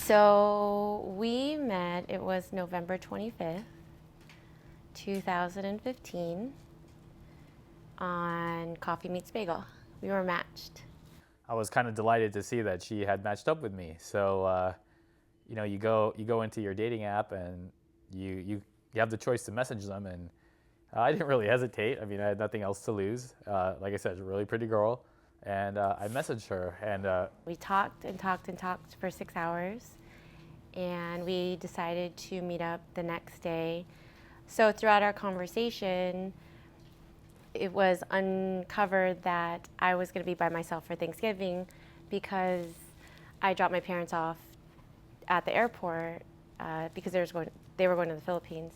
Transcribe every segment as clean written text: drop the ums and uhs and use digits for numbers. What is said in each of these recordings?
So we met, it was November 25th, 2015, on Coffee Meets Bagel. We were matched. I was kind of delighted to see that she had matched up with me. So, you go into your dating app and you have the choice to message them, and I didn't really hesitate. I mean, I had nothing else to lose. Like I said, she's a really pretty girl, and I messaged her, and We talked and talked and talked for 6 hours, and we decided to meet up the next day. So throughout our conversation, it was uncovered that I was going to be by myself for Thanksgiving because I dropped my parents off at the airport because they were going to the Philippines.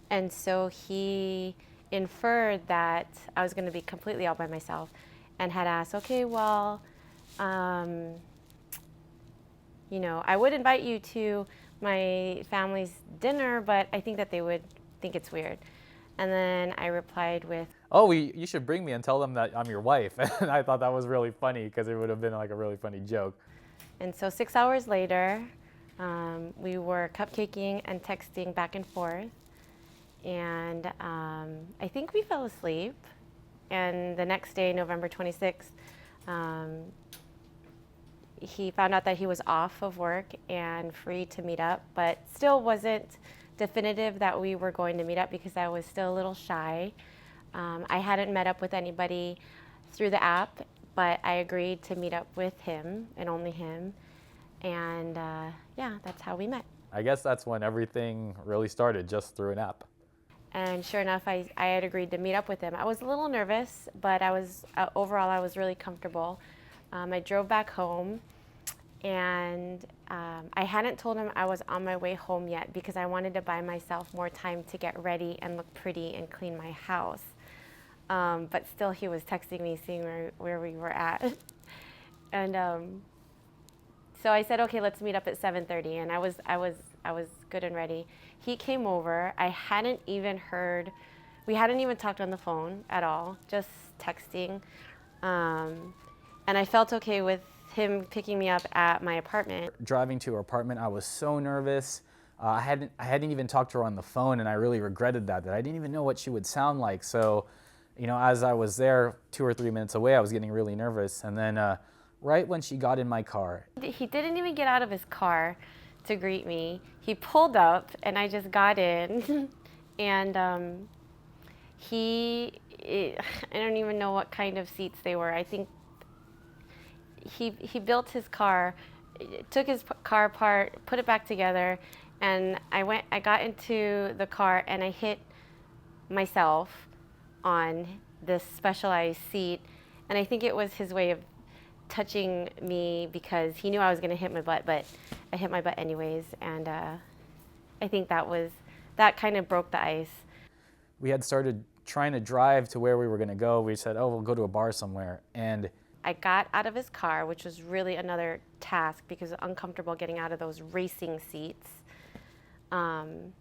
And so he inferred that I was going to be completely all by myself and had asked, okay, well, I would invite you to my family's dinner, but I think that they would think it's weird. And then I replied with, oh, you should bring me and tell them that I'm your wife. And I thought that was really funny because it would have been like a really funny joke. and so 6 hours later, we were cupcaking and texting back and forth. And I think we fell asleep. And the next day, November 26th, he found out that he was off of work and free to meet up, but still wasn't definitive that we were going to meet up because I was still a little shy. I hadn't met up with anybody through the app, but I agreed to meet up with him and only him. And yeah, that's how we met. I guess that's when everything really started, just through an app. And sure enough, I had agreed to meet up with him. I was a little nervous, but overall I was really comfortable. I drove back home, and I hadn't told him I was on my way home yet because I wanted to buy myself more time to get ready and look pretty and clean my house. But still, he was texting me, seeing where we were at. And so I said, okay, let's meet up at 7:30, and I was good and ready. He came over. We hadn't even talked on the phone at all, just texting. And I felt okay with him picking me up at my apartment. Driving to her apartment, I was so nervous. I hadn't even talked to her on the phone, and I really regretted that I didn't even know what she would sound like. So, as I was there 2 or 3 minutes away, I was getting really nervous. And then right when she got in my car. He didn't even get out of his car to greet me. He pulled up, and I just got in. And I don't even know what kind of seats they were. I think he built his car, took his car apart, put it back together, and I got into the car, and I hit myself on this specialized seat. And I think it was his way of touching me because he knew I was going to hit my butt, but I hit my butt anyways. And I think that kind of broke the ice. We had started trying to drive to where we were going to go. We said, oh, we'll go to a bar somewhere. And I got out of his car, which was really another task because it was uncomfortable getting out of those racing seats. And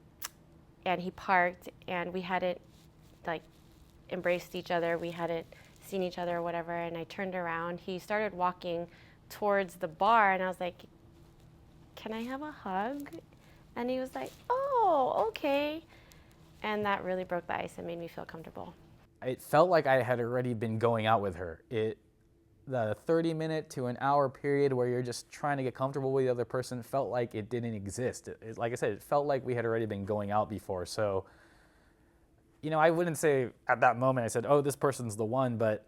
he parked, and we hadn't embraced each other. We hadn't seen each other or whatever. And I turned around. He started walking towards the bar, and I was like, "Can I have a hug?" And he was like, "Oh, okay." And that really broke the ice and made me feel comfortable. It felt like I had already been going out with her. The 30-minute to an hour period where you're just trying to get comfortable with the other person felt like it didn't exist. Like I said, it felt like we had already been going out before. So, I wouldn't say at that moment I said, oh, this person's the one, but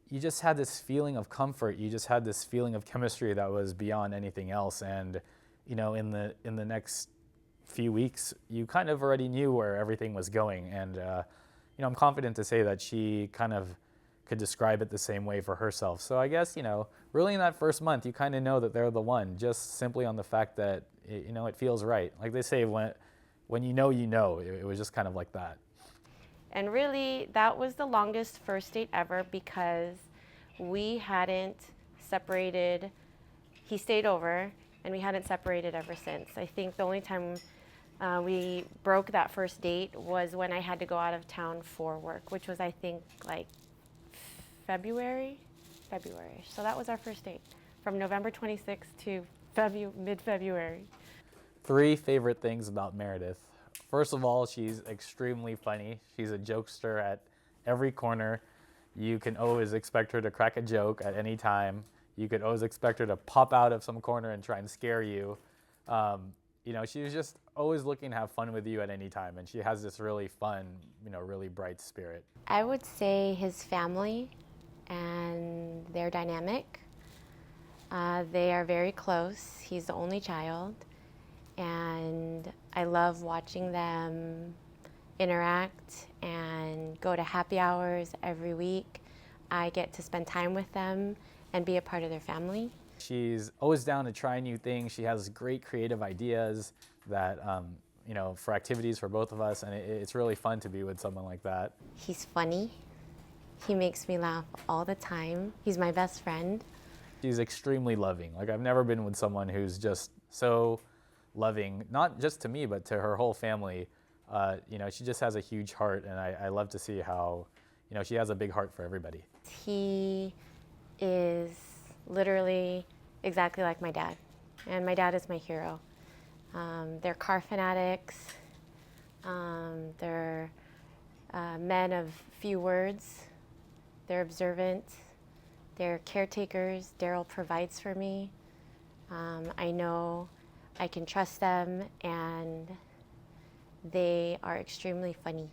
you just had this feeling of comfort. You just had this feeling of chemistry that was beyond anything else. And, in the next few weeks, you kind of already knew where everything was going. And, I'm confident to say that she kind of could describe it the same way for herself. So I guess, really in that first month, you kind of know that they're the one, just simply on the fact that, it feels right. Like they say, when you know, it was just kind of like that. And really, that was the longest first date ever because we hadn't separated. He stayed over, and we hadn't separated ever since. I think the only time we broke that first date was when I had to go out of town for work, which was, I think, like February. So that was our first date, from November 26th to mid-February. 3 favorite things about Meredythe. First of all, she's extremely funny. She's a jokester at every corner. You can always expect her to crack a joke at any time. You could always expect her to pop out of some corner and try and scare you. She's just always looking to have fun with you at any time, and she has this really fun, really bright spirit. I would say his family and their dynamic. They are very close. He's the only child, and I love watching them interact and go to happy hours every week. I get to spend time with them and be a part of their family. She's always down to try new things. She has great creative ideas that, for activities for both of us, and it's really fun to be with someone like that. He's funny. He makes me laugh all the time. He's my best friend. She's extremely loving. Like, I've never been with someone who's just so loving, not just to me, but to her whole family. She just has a huge heart, and I love to see how, she has a big heart for everybody. He is literally exactly like my dad, and my dad is my hero. They're car fanatics. They're men of few words. They're observant. They're caretakers. Darrell provides for me. I know I can trust them, and they are extremely funny.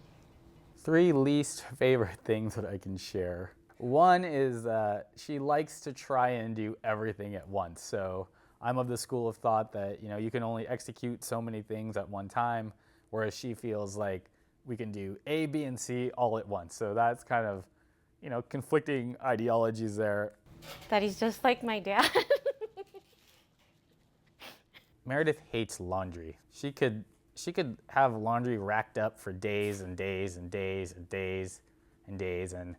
3 least favorite things that I can share. One is that she likes to try and do everything at once. So I'm of the school of thought that, you can only execute so many things at one time, whereas she feels like we can do A, B, and C all at once. So that's kind of, conflicting ideologies there. That he's just like my dad. Meredythe hates laundry. She could have laundry racked up for days and days and days and days and days. And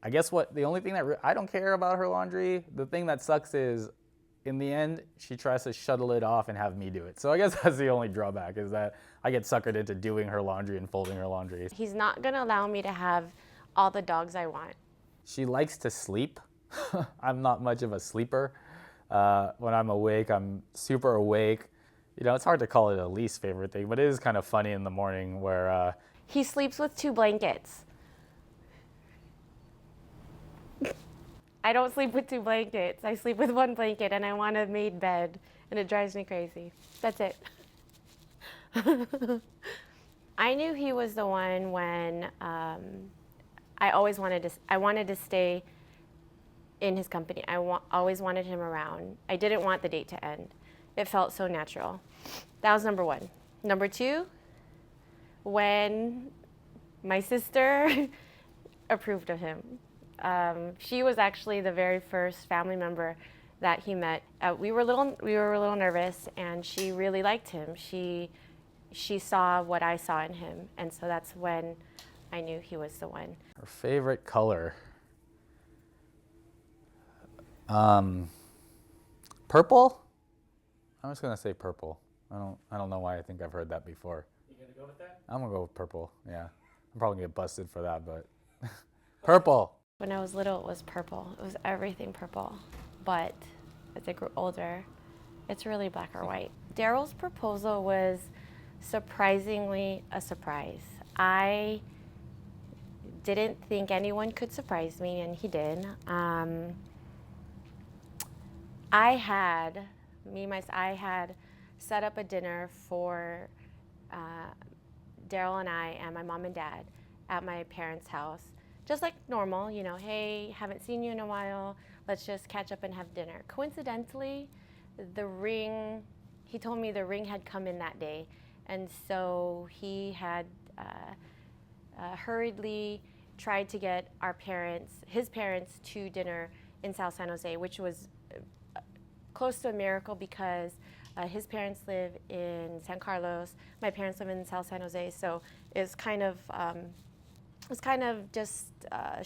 I guess the only thing that I don't care about her laundry, the thing that sucks is, in the end, she tries to shuttle it off and have me do it. So I guess that's the only drawback, is that I get suckered into doing her laundry and folding her laundry. He's not gonna allow me to have all the dogs I want. She likes to sleep. I'm not much of a sleeper. When I'm awake, I'm super awake. It's hard to call it a least favorite thing, but it is kind of funny in the morning where... He sleeps with 2 blankets. I don't sleep with 2 blankets. I sleep with 1 blanket, and I want a made bed, and it drives me crazy. That's it. I knew he was the one when I wanted to stay in his company. Always wanted him around. I didn't want the date to end. It felt so natural. That was number 1. Number 2, when my sister approved of him. She was actually the very first family member that he met. We were a little nervous, and she really liked him. She saw what I saw in him, and so that's when I knew he was the one. Her favorite color. Purple? I'm just gonna say purple. I don't know why I think I've heard that before. You gonna go with that? I'm gonna go with purple, yeah. I'm probably gonna get busted for that, but purple. When I was little, it was purple. It was everything purple. But as I grew older, it's really black or white. Darrell's proposal was surprisingly a surprise. I didn't think anyone could surprise me, and he did. I had set up a dinner for Darrell and I and my mom and dad at my parents' house. Just like normal, hey, haven't seen you in a while, let's just catch up and have dinner. Coincidentally, he told me the ring had come in that day, and so he had hurriedly tried to get his parents to dinner in South San Jose, which was close to a miracle because his parents live in San Carlos, my parents live in South San Jose, so it's kind of just a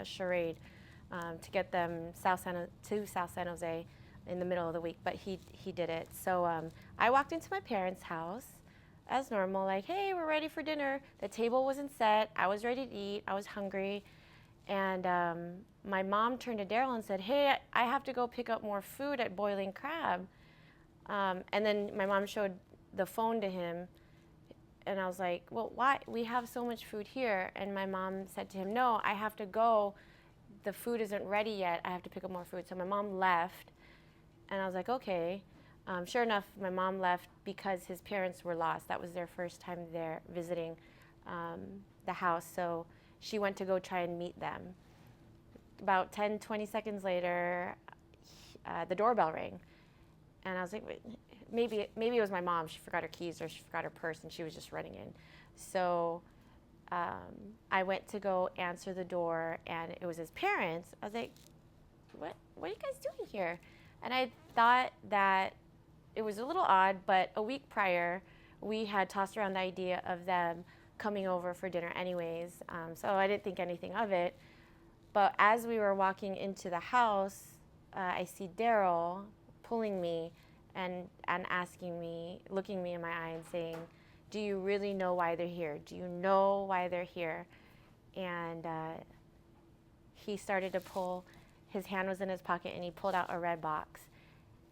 charade to get them to South San Jose in the middle of the week, but he did it. So I walked into my parents' house as normal, like, hey, we're ready for dinner. The table wasn't set. I was ready to eat. I was hungry. And my mom turned to Darrell and said, "Hey, I have to go pick up more food at Boiling Crab." And then my mom showed the phone to him. And I was like, "Well, why? We have so much food here." And my mom said to him, "No, I have to go. The food isn't ready yet. I have to pick up more food." So my mom left. And I was like, "Okay." Sure enough, my mom left because his parents were lost. That was their first time there visiting the house. So she went to go try and meet them. About 10, 20 seconds later, the doorbell rang. And I was like, maybe it was my mom. She forgot her keys or she forgot her purse and she was just running in. So I went to go answer the door and it was his parents. I was like, what are you guys doing here? And I thought that it was a little odd, but a week prior, we had tossed around the idea of them coming over for dinner anyways. So I didn't think anything of it. But as we were walking into the house, I see Darrell pulling me and asking me, looking me in my eye and saying, "Do you really know why they're here? Do you know why they're here?" And he started to pull, his hand was in his pocket and he pulled out a red box.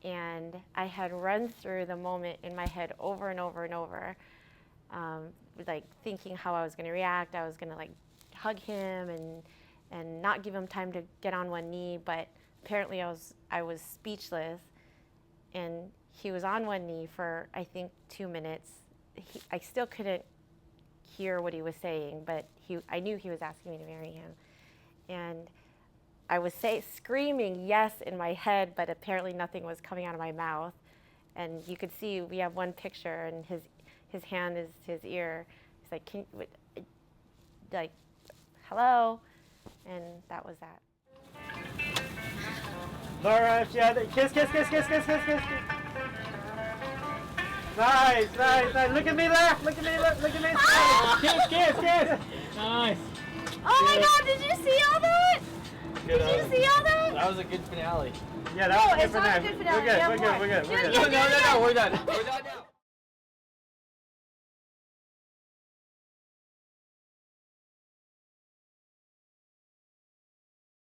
And I had run through the moment in my head over and over and over, like thinking how I was going to react. I was going to like hug him and not give him time to get on one knee, but apparently I was speechless. And he was on one knee for, I think, 2 minutes. I still couldn't hear what he was saying, but I knew he was asking me to marry him. And I was screaming yes in my head, but apparently nothing was coming out of my mouth. And you could see we have one picture, and his hand is to his ear. He's like, like, hello? And that was that. Laura, yeah, kiss. Nice. Look at me, laugh. Look at me. Kiss. Nice. Oh my God, did you see all that? Did you see all that? That was a good finale. Yeah, that was a good it's not a finale. good finale. We're good. No, we're done. We're done now.